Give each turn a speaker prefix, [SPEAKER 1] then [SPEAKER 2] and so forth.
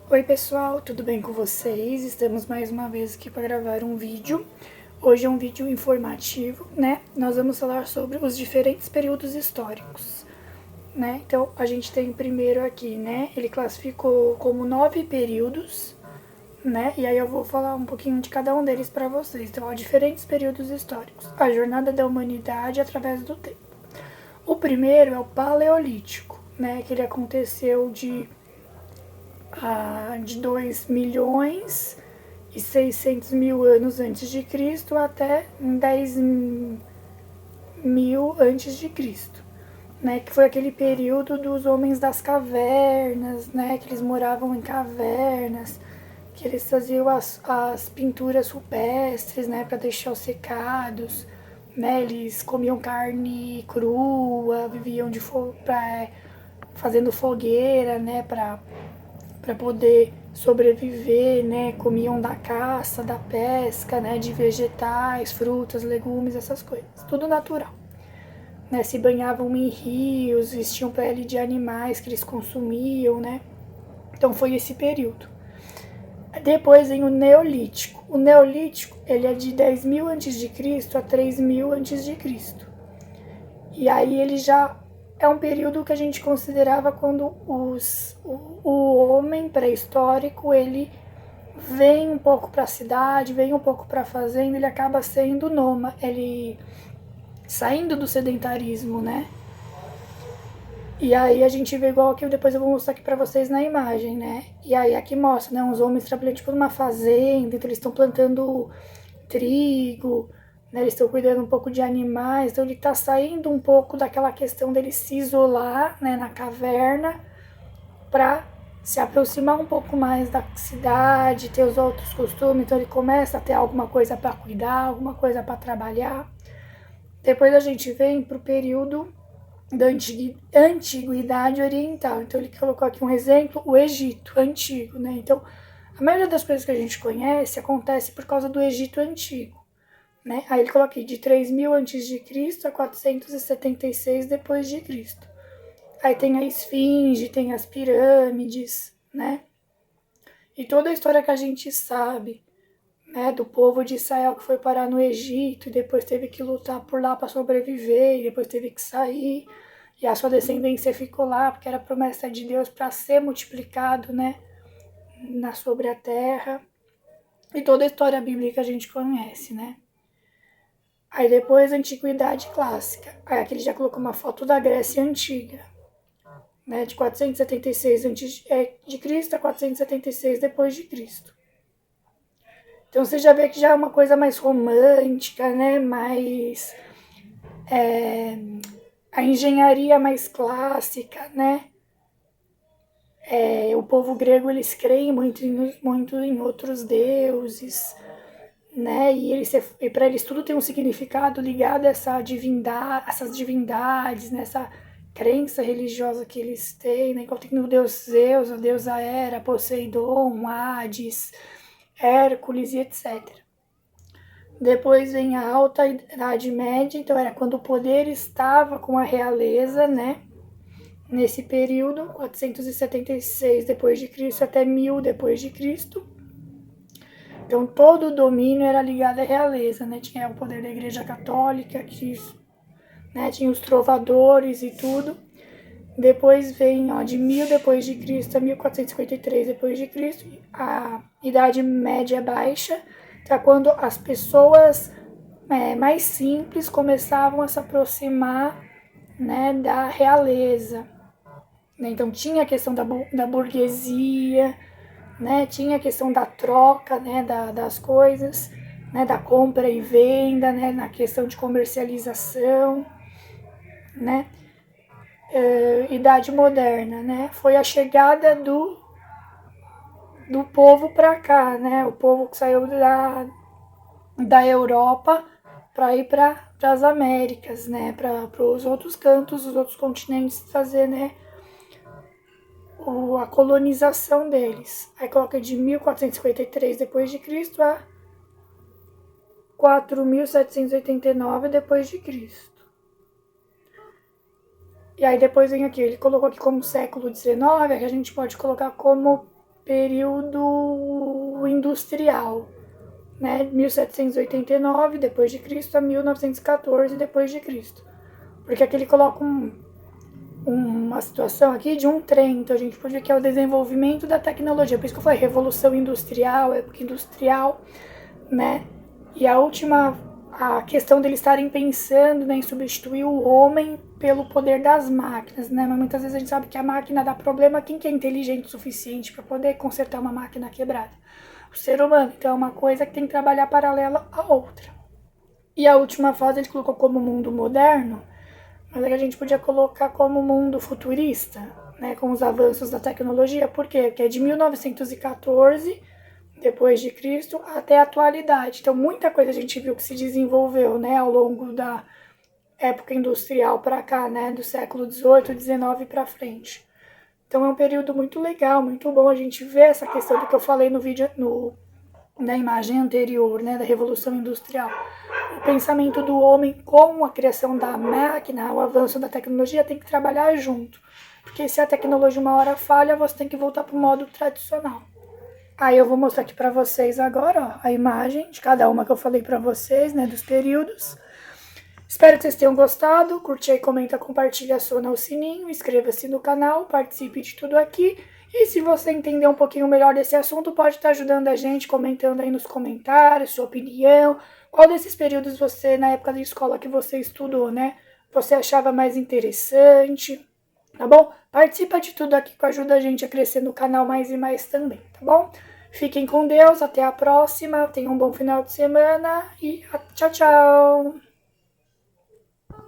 [SPEAKER 1] Oi pessoal, tudo bem com vocês? Estamos mais uma vez aqui para gravar um vídeo. Hoje é um vídeo informativo, né? Nós vamos falar sobre os diferentes períodos históricos, né? Então, a gente tem primeiro aqui, né? Ele classificou como 9 períodos, né? E aí eu vou falar um pouquinho de cada um deles para vocês. Então, ó, diferentes períodos históricos. A jornada da humanidade através do tempo. O primeiro é o Paleolítico, né? Que ele aconteceu de 2 milhões e 600 mil anos antes de Cristo até 10 mil antes de Cristo, né? Que foi aquele período dos homens das cavernas, né? Que eles moravam em cavernas, que eles faziam as pinturas rupestres, né? Para deixar os secados, né? Eles comiam carne crua, viviam fazendo fogueira, né? Para poder sobreviver, né? Comiam da caça, da pesca, né? De vegetais, frutas, legumes, essas coisas. Tudo natural. Né? Se banhavam em rios, vestiam pele de animais que eles consumiam, né? Então foi esse período. Depois vem o Neolítico. O Neolítico, ele é de 10 mil a.C. a 3 mil a.C. E aí ele já é um período que a gente considerava quando o homem pré-histórico, ele vem um pouco para a cidade, vem um pouco para a fazenda, ele acaba sendo nômade, ele saindo do sedentarismo, né? E aí a gente vê igual aqui, depois eu vou mostrar aqui pra vocês na imagem, né? E aí aqui mostra, né, uns homens trabalhando tipo numa fazenda, então eles estão plantando trigo, né, eles estão cuidando um pouco de animais, então ele tá saindo um pouco daquela questão dele se isolar, né, na caverna, pra se aproximar um pouco mais da cidade, ter os outros costumes, então ele começa a ter alguma coisa para cuidar, alguma coisa para trabalhar. Depois a gente vem pro período da Antiguidade Oriental. Então ele colocou aqui um exemplo, o Egito Antigo, né? Então a maioria das coisas que a gente conhece acontece por causa do Egito Antigo, né? Aí ele coloca aqui de 3000 a.C. a 476 depois de Cristo. Aí tem a Esfinge, tem as pirâmides, né? E toda a história que a gente sabe, né, do povo de Israel que foi parar no Egito e depois teve que lutar por lá para sobreviver e depois teve que sair e a sua descendência ficou lá porque era promessa de Deus para ser multiplicado, né, sobre a terra. E toda a história bíblica a gente conhece, né? Aí depois a Antiguidade Clássica. Aí aqui ele já colocou uma foto da Grécia Antiga, né, de 476 a.C. a 476 depois de Cristo. Então você já vê que já é uma coisa mais romântica, né? Mais a engenharia mais clássica, né? O povo grego, eles creem muito em outros deuses, né? E para eles tudo tem um significado ligado a essas divindades, nessa, né? Crença religiosa que eles têm, né? Igual tem o deus Zeus, a deusa Hera, Poseidon, Hades, Hércules e etc. Depois vem a Alta Idade Média, então era quando o poder estava com a realeza, né? Nesse período, 476 depois de Cristo até 1000 depois de Cristo. Então todo o domínio era ligado à realeza, né? Tinha o poder da Igreja Católica, que, né, tinha os trovadores e tudo. Depois vem, ó, de 1000 depois de Cristo a 1453 depois de Cristo, a Idade Média Baixa, que é quando as pessoas mais simples começavam a se aproximar, né, da realeza. Então tinha a questão da burguesia, né, tinha a questão da troca, né, das coisas, né, da compra e venda, né, na questão de comercialização, né. Idade Moderna, né, foi a chegada do povo para cá, né, o povo que saiu da Europa para ir para as Américas, né, para os outros cantos, os outros continentes fazer, né, a colonização deles. Aí coloca de 1453 depois de Cristo a 4789 depois de Cristo. E aí depois vem aqui, ele colocou aqui como século XIX, que a gente pode colocar como período industrial, né? 1789 depois de Cristo a 1914 depois de Cristo. Porque aqui ele coloca uma situação aqui de um trem, então a gente pode ver que é o desenvolvimento da tecnologia. Por isso que eu falei revolução industrial, época industrial, né? E a questão deles estarem pensando, né, em substituir o homem pelo poder das máquinas, né? Mas muitas vezes a gente sabe que a máquina dá problema. Quem que é inteligente o suficiente para poder consertar uma máquina quebrada? O ser humano. Então é uma coisa que tem que trabalhar paralela à outra. E a última fase ele colocou como mundo moderno, mas é que a gente podia colocar como mundo futurista, né, com os avanços da tecnologia. Por quê? Porque é de 1914 depois de Cristo até a atualidade. Então muita coisa a gente viu que se desenvolveu, né, ao longo da época industrial para cá, né, do século XVIII, XIX para frente. Então é um período muito legal, muito bom a gente ver essa questão do que eu falei no vídeo, na imagem anterior, né, da Revolução Industrial. O pensamento do homem com a criação da máquina, o avanço da tecnologia tem que trabalhar junto. Porque se a tecnologia uma hora falha, você tem que voltar para o modo tradicional. Aí eu vou mostrar aqui para vocês agora, ó, a imagem de cada uma que eu falei para vocês, né, dos períodos. Espero que vocês tenham gostado. Curte aí, comenta, compartilha, aciona o sininho, inscreva-se no canal, participe de tudo aqui. E se você entender um pouquinho melhor desse assunto, pode estar ajudando a gente, comentando aí nos comentários, sua opinião. Qual desses períodos você, na época da escola que você estudou, né, você achava mais interessante, tá bom? Participa de tudo aqui que ajuda a gente a crescer no canal mais e mais também, tá bom? Fiquem com Deus, até a próxima, tenham um bom final de semana e tchau, tchau!